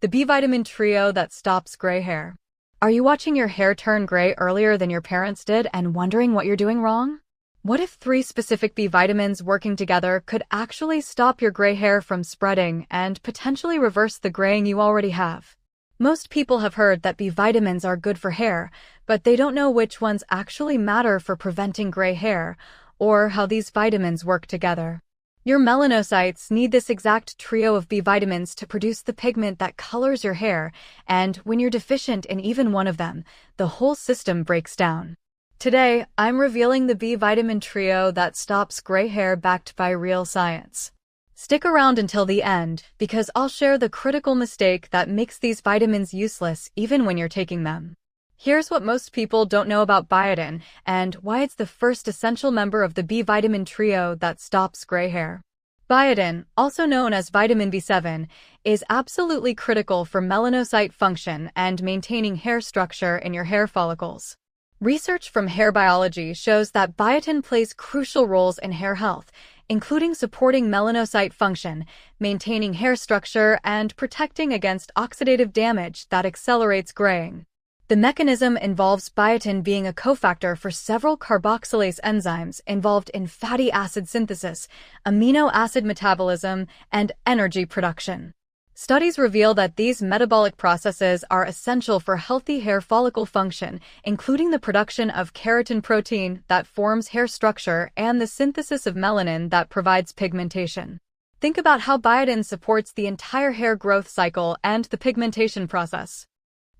the B vitamin trio that stops gray hair. Are you watching your hair turn gray earlier than your parents did and wondering what you're doing wrong? What if 3 specific B vitamins working together could actually stop your gray hair from spreading and potentially reverse the graying you already have? Most people have heard that B vitamins are good for hair, but they don't know which ones actually matter for preventing gray hair, or how these vitamins work together. Your melanocytes need this exact trio of B vitamins to produce the pigment that colors your hair, and when you're deficient in even one of them, the whole system breaks down. Today, I'm revealing the B vitamin trio that stops gray hair backed by real science. Stick around until the end, because I'll share the critical mistake that makes these vitamins useless even when you're taking them. Here's what most people don't know about biotin and why it's the first essential member of the B vitamin trio that stops gray hair. Biotin, also known as vitamin B7, is absolutely critical for melanocyte function and maintaining hair structure in your hair follicles. Research from hair biology shows that biotin plays crucial roles in hair health, including supporting melanocyte function, maintaining hair structure, and protecting against oxidative damage that accelerates graying. The mechanism involves biotin being a cofactor for several carboxylase enzymes involved in fatty acid synthesis, amino acid metabolism, and energy production. Studies reveal that these metabolic processes are essential for healthy hair follicle function, including the production of keratin protein that forms hair structure and the synthesis of melanin that provides pigmentation. Think about how biotin supports the entire hair growth cycle and the pigmentation process.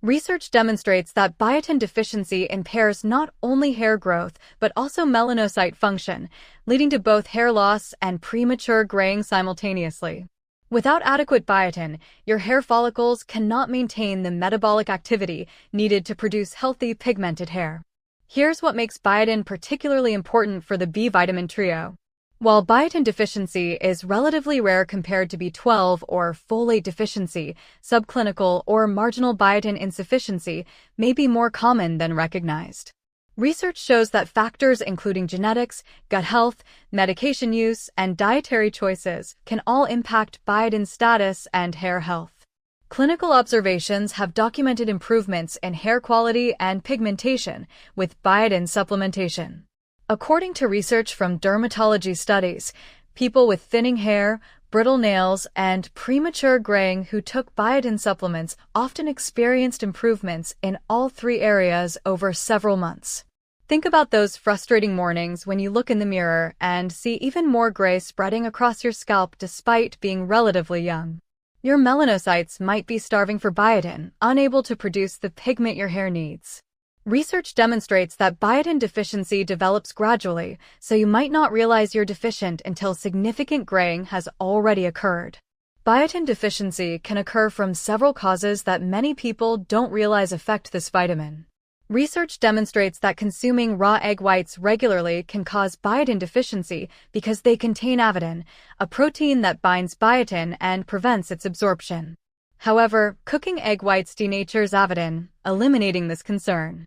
Research demonstrates that biotin deficiency impairs not only hair growth but also melanocyte function, leading to both hair loss and premature graying simultaneously. Without adequate biotin, your hair follicles cannot maintain the metabolic activity needed to produce healthy pigmented hair. Here's what makes biotin particularly important for the B vitamin trio. While biotin deficiency is relatively rare compared to B12 or folate deficiency, subclinical or marginal biotin insufficiency may be more common than recognized. Research shows that factors including genetics, gut health, medication use, and dietary choices can all impact biotin status and hair health. Clinical observations have documented improvements in hair quality and pigmentation with biotin supplementation. According to research from dermatology studies, people with thinning hair, brittle nails, and premature graying who took biotin supplements often experienced improvements in all 3 areas over several months. Think about those frustrating mornings when you look in the mirror and see even more gray spreading across your scalp despite being relatively young. Your melanocytes might be starving for biotin, unable to produce the pigment your hair needs. Research demonstrates that biotin deficiency develops gradually, so you might not realize you're deficient until significant graying has already occurred. Biotin deficiency can occur from several causes that many people don't realize affect this vitamin. Research demonstrates that consuming raw egg whites regularly can cause biotin deficiency because they contain avidin, a protein that binds biotin and prevents its absorption. However, cooking egg whites denatures avidin, eliminating this concern.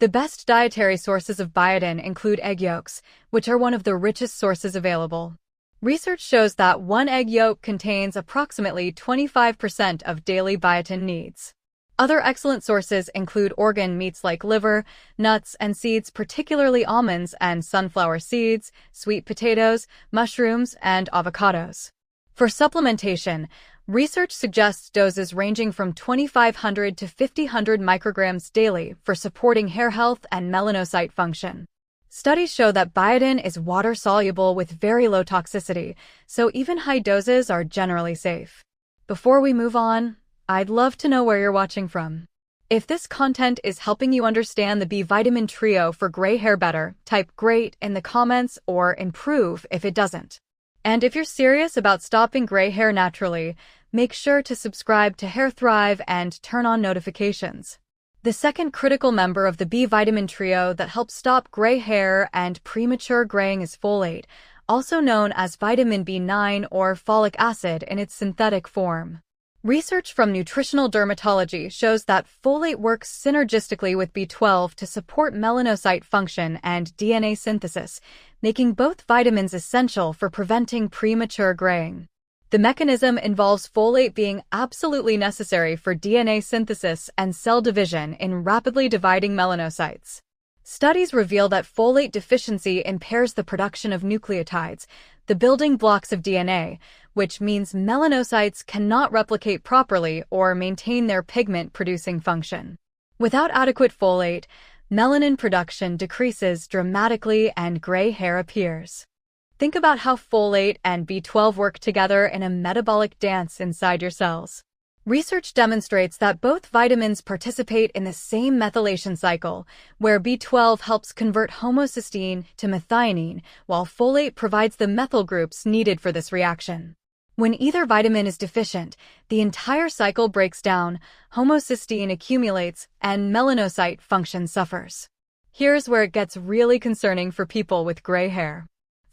The best dietary sources of biotin include egg yolks, which are one of the richest sources available. Research shows that 1 egg yolk contains approximately 25% of daily biotin needs. Other excellent sources include organ meats like liver, nuts, and seeds, particularly almonds and sunflower seeds, sweet potatoes, mushrooms, and avocados. For supplementation, research suggests doses ranging from 2,500 to 5,000 micrograms daily for supporting hair health and melanocyte function. Studies show that biotin is water-soluble with very low toxicity, so even high doses are generally safe. Before we move on, I'd love to know where you're watching from. If this content is helping you understand the B vitamin trio for gray hair better, type "great" in the comments or "improve" if it doesn't. And if you're serious about stopping gray hair naturally, make sure to subscribe to HairThrive and turn on notifications. The second critical member of the B vitamin trio that helps stop gray hair and premature graying is folate, also known as vitamin B9 or folic acid in its synthetic form. Research from nutritional dermatology shows that folate works synergistically with B12 to support melanocyte function and DNA synthesis, making both vitamins essential for preventing premature graying. The mechanism involves folate being absolutely necessary for DNA synthesis and cell division in rapidly dividing melanocytes. Studies reveal that folate deficiency impairs the production of nucleotides, the building blocks of DNA, which means melanocytes cannot replicate properly or maintain their pigment-producing function. Without adequate folate, melanin production decreases dramatically and gray hair appears. Think about how folate and B12 work together in a metabolic dance inside your cells. Research demonstrates that both vitamins participate in the same methylation cycle, where B12 helps convert homocysteine to methionine, while folate provides the methyl groups needed for this reaction. When either vitamin is deficient, the entire cycle breaks down, homocysteine accumulates, and melanocyte function suffers. Here's where it gets really concerning for people with gray hair.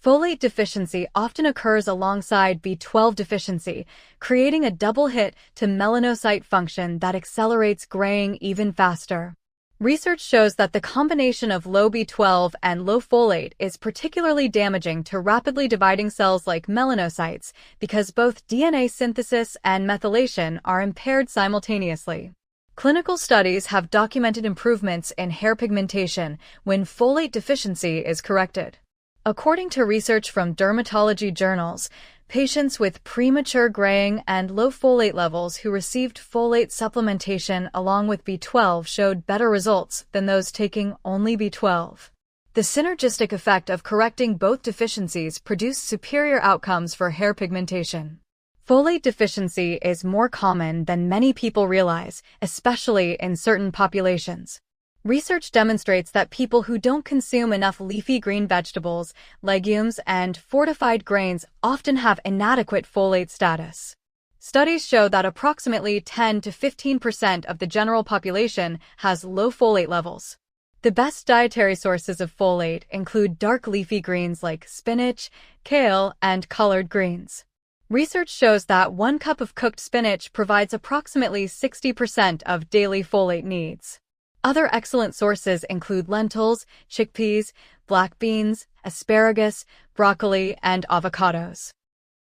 Folate deficiency often occurs alongside B12 deficiency, creating a double hit to melanocyte function that accelerates graying even faster. Research shows that the combination of low B12 and low folate is particularly damaging to rapidly dividing cells like melanocytes because both DNA synthesis and methylation are impaired simultaneously. Clinical studies have documented improvements in hair pigmentation when folate deficiency is corrected. According to research from dermatology journals, patients with premature graying and low folate levels who received folate supplementation along with B12 showed better results than those taking only B12. The synergistic effect of correcting both deficiencies produced superior outcomes for hair pigmentation. Folate deficiency is more common than many people realize, especially in certain populations. Research demonstrates that people who don't consume enough leafy green vegetables, legumes, and fortified grains often have inadequate folate status. Studies show that approximately 10 to 15% of the general population has low folate levels. The best dietary sources of folate include dark leafy greens like spinach, kale, and collard greens. Research shows that 1 cup of cooked spinach provides approximately 60% of daily folate needs. Other excellent sources include lentils, chickpeas, black beans, asparagus, broccoli, and avocados.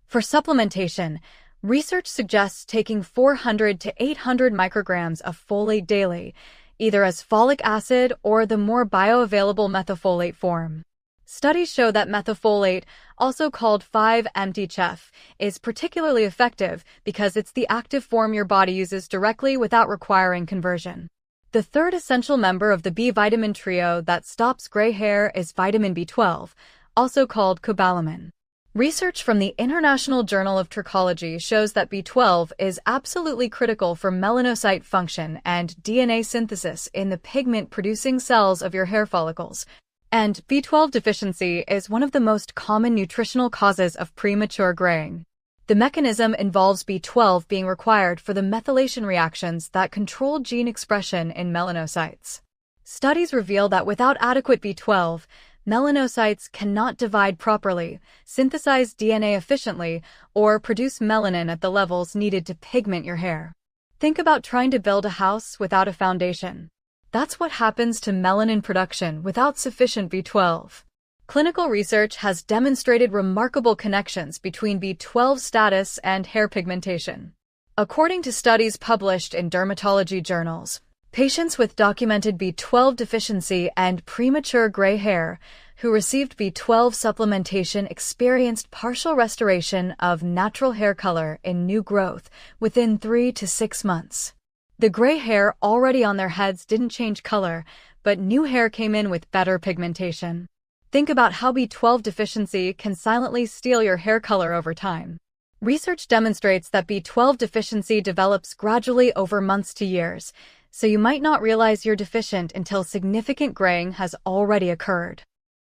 For supplementation, research suggests taking 400 to 800 micrograms of folate daily, either as folic acid or the more bioavailable methylfolate form. Studies show that methylfolate, also called 5-MTCHF, is particularly effective because it's the active form your body uses directly without requiring conversion. The third essential member of the B vitamin trio that stops gray hair is vitamin B12, also called cobalamin. Research from the International Journal of Trichology shows that B12 is absolutely critical for melanocyte function and DNA synthesis in the pigment-producing cells of your hair follicles. And B12 deficiency is one of the most common nutritional causes of premature graying. The mechanism involves B12 being required for the methylation reactions that control gene expression in melanocytes. Studies reveal that without adequate B12, melanocytes cannot divide properly, synthesize DNA efficiently, or produce melanin at the levels needed to pigment your hair. Think about trying to build a house without a foundation. That's what happens to melanin production without sufficient B12. Clinical research has demonstrated remarkable connections between B12 status and hair pigmentation. According to studies published in dermatology journals, patients with documented B12 deficiency and premature gray hair who received B12 supplementation experienced partial restoration of natural hair color in new growth within 3 to 6 months. The gray hair already on their heads didn't change color, but new hair came in with better pigmentation. Think about how B12 deficiency can silently steal your hair color over time. Research demonstrates that B12 deficiency develops gradually over months to years, so you might not realize you're deficient until significant graying has already occurred.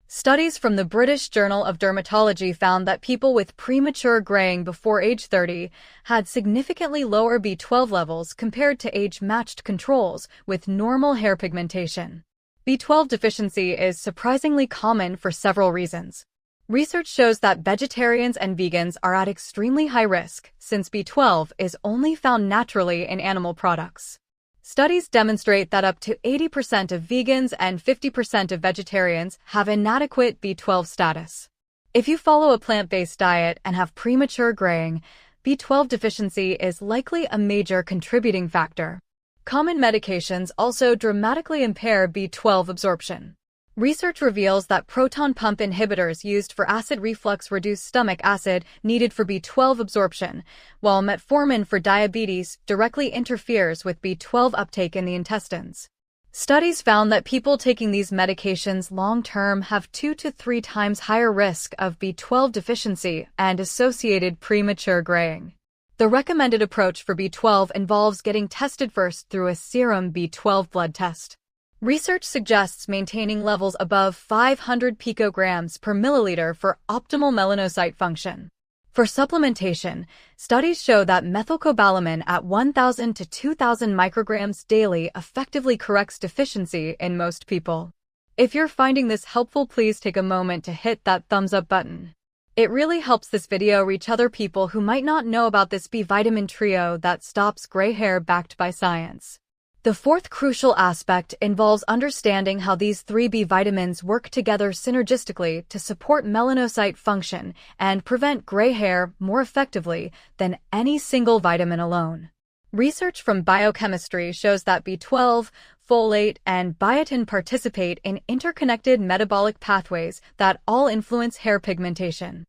Studies from the British Journal of Dermatology found that people with premature graying before age 30 had significantly lower B12 levels compared to age-matched controls with normal hair pigmentation. B12 deficiency is surprisingly common for several reasons. Research shows that vegetarians and vegans are at extremely high risk since B12 is only found naturally in animal products. Studies demonstrate that up to 80% of vegans and 50% of vegetarians have inadequate B12 status. If you follow a plant-based diet and have premature graying, B12 deficiency is likely a major contributing factor. Common medications also dramatically impair B12 absorption. Research reveals that proton pump inhibitors used for acid reflux reduce stomach acid needed for B12 absorption, while metformin for diabetes directly interferes with B12 uptake in the intestines. Studies found that people taking these medications long-term have 2 to 3 times higher risk of B12 deficiency and associated premature graying. The recommended approach for B12 involves getting tested first through a serum B12 blood test. Research suggests maintaining levels above 500 picograms per milliliter for optimal melanocyte function. For supplementation, studies show that methylcobalamin at 1,000 to 2,000 micrograms daily effectively corrects deficiency in most people. If you're finding this helpful, please take a moment to hit that thumbs up button. It really helps this video reach other people who might not know about this B vitamin trio that stops gray hair backed by science. The fourth crucial aspect involves understanding how these 3 B vitamins work together synergistically to support melanocyte function and prevent gray hair more effectively than any single vitamin alone. Research from biochemistry shows that B12, folate, and biotin participate in interconnected metabolic pathways that all influence hair pigmentation.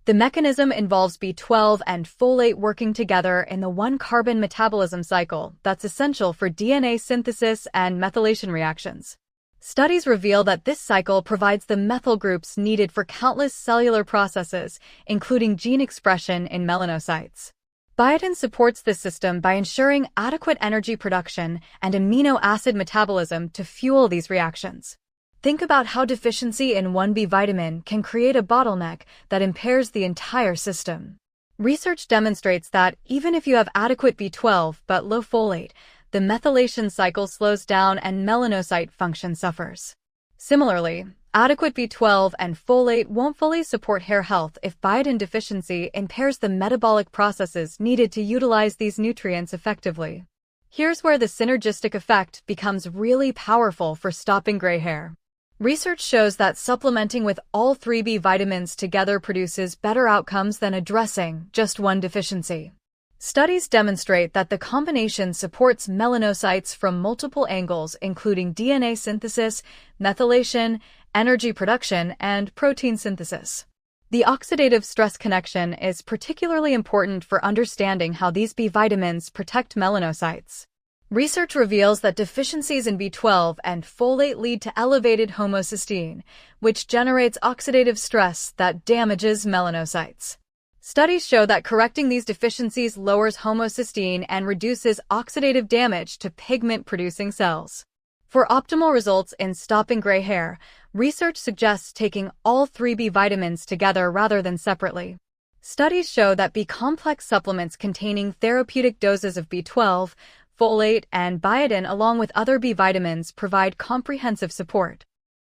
The mechanism involves B12 and folate working together in the 1-carbon metabolism cycle that's essential for DNA synthesis and methylation reactions. Studies reveal that this cycle provides the methyl groups needed for countless cellular processes, including gene expression in melanocytes. Biotin supports this system by ensuring adequate energy production and amino acid metabolism to fuel these reactions. Think about how deficiency in one B vitamin can create a bottleneck that impairs the entire system. Research demonstrates that even if you have adequate B12 but low folate, the methylation cycle slows down and melanocyte function suffers. Similarly, adequate B12 and folate won't fully support hair health if biotin deficiency impairs the metabolic processes needed to utilize these nutrients effectively. Here's where the synergistic effect becomes really powerful for stopping gray hair. Research shows that supplementing with all 3 B vitamins together produces better outcomes than addressing just one deficiency. Studies demonstrate that the combination supports melanocytes from multiple angles, including DNA synthesis, methylation, energy production, and protein synthesis. The oxidative stress connection is particularly important for understanding how these B vitamins protect melanocytes. Research reveals that deficiencies in B12 and folate lead to elevated homocysteine, which generates oxidative stress that damages melanocytes. Studies show that correcting these deficiencies lowers homocysteine and reduces oxidative damage to pigment-producing cells. For optimal results in stopping gray hair, research suggests taking all 3 B vitamins together rather than separately. Studies show that B-complex supplements containing therapeutic doses of B12, folate, and biotin along with other B vitamins provide comprehensive support.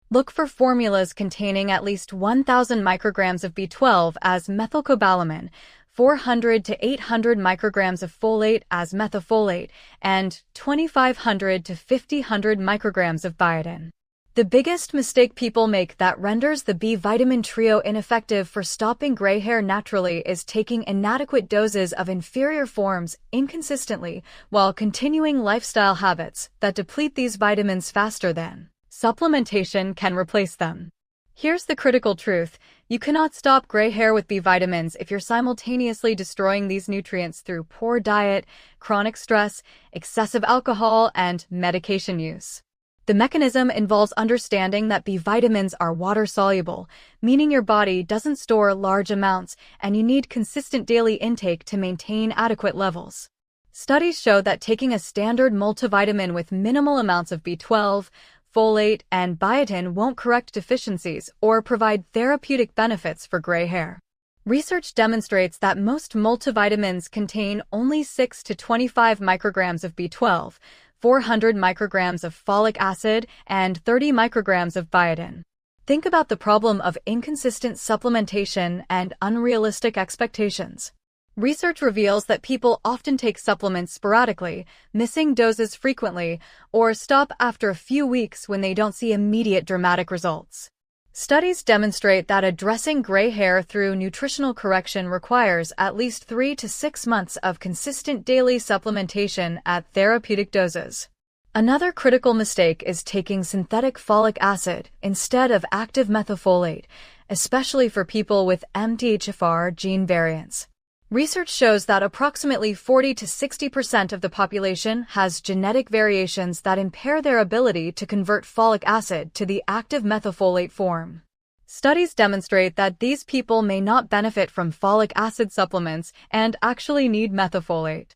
Look for formulas containing at least 1,000 micrograms of B12 as methylcobalamin, 400 to 800 micrograms of folate as methylfolate, and 2,500 to 5,000 micrograms of biotin. The biggest mistake people make that renders the B vitamin trio ineffective for stopping gray hair naturally is taking inadequate doses of inferior forms inconsistently while continuing lifestyle habits that deplete these vitamins faster than supplementation can replace them. Here's the critical truth: you cannot stop gray hair with B vitamins if you're simultaneously destroying these nutrients through poor diet, chronic stress, excessive alcohol, and medication use. The mechanism involves understanding that B vitamins are water-soluble, meaning your body doesn't store large amounts and you need consistent daily intake to maintain adequate levels. Studies show that taking a standard multivitamin with minimal amounts of B12, folate, and biotin won't correct deficiencies or provide therapeutic benefits for gray hair. Research demonstrates that most multivitamins contain only 6 to 25 micrograms of B12, 400 micrograms of folic acid, and 30 micrograms of biotin. Think about the problem of inconsistent supplementation and unrealistic expectations. Research reveals that people often take supplements sporadically, missing doses frequently, or stop after a few weeks when they don't see immediate dramatic results. Studies demonstrate that addressing gray hair through nutritional correction requires at least 3 to 6 months of consistent daily supplementation at therapeutic doses. Another critical mistake is taking synthetic folic acid instead of active methylfolate, especially for people with MTHFR gene variants. Research shows that approximately 40 to 60% of the population has genetic variations that impair their ability to convert folic acid to the active methylfolate form. Studies demonstrate that these people may not benefit from folic acid supplements and actually need methylfolate.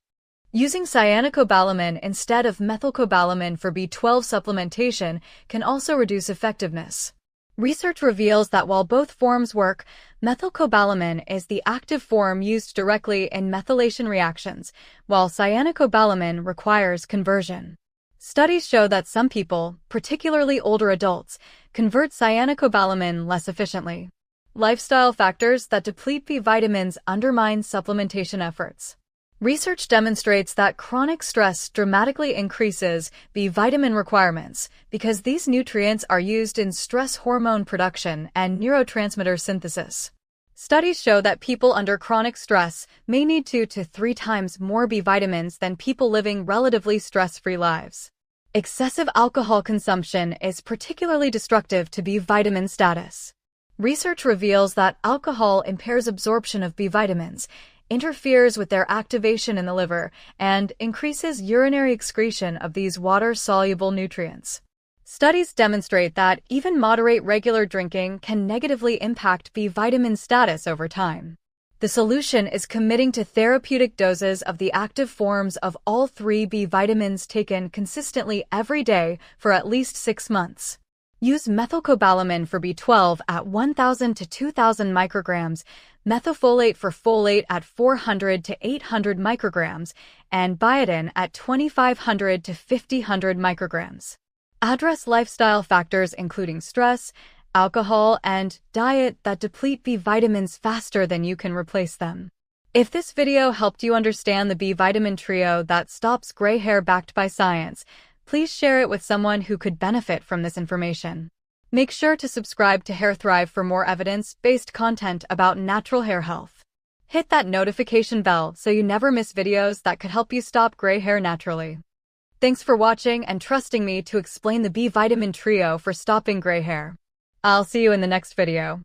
Using cyanocobalamin instead of methylcobalamin for B12 supplementation can also reduce effectiveness. Research reveals that while both forms work, methylcobalamin is the active form used directly in methylation reactions, while cyanocobalamin requires conversion. Studies show that some people, particularly older adults, convert cyanocobalamin less efficiently. Lifestyle factors that deplete B vitamins undermine supplementation efforts. Research demonstrates that chronic stress dramatically increases B vitamin requirements because these nutrients are used in stress hormone production and neurotransmitter synthesis. Studies show that people under chronic stress may need 2 to 3 times more B vitamins than people living relatively stress-free lives. Excessive alcohol consumption is particularly destructive to B vitamin status. Research reveals that alcohol impairs absorption of B vitamins, interferes with their activation in the liver, and increases urinary excretion of these water-soluble nutrients. Studies demonstrate that even moderate regular drinking can negatively impact B vitamin status over time. The solution is committing to therapeutic doses of the active forms of all 3 B vitamins taken consistently every day for at least 6 months. Use methylcobalamin for B12 at 1,000 to 2,000 micrograms, methylfolate for folate at 400 to 800 micrograms, and biotin at 2,500 to 5,000 micrograms. Address lifestyle factors including stress, alcohol, and diet that deplete B vitamins faster than you can replace them. If this video helped you understand the B vitamin trio that stops gray hair backed by science, please share it with someone who could benefit from this information. Make sure to subscribe to HairThrive for more evidence-based content about natural hair health. Hit that notification bell so you never miss videos that could help you stop gray hair naturally. Thanks for watching and trusting me to explain the B vitamin trio for stopping gray hair. I'll see you in the next video.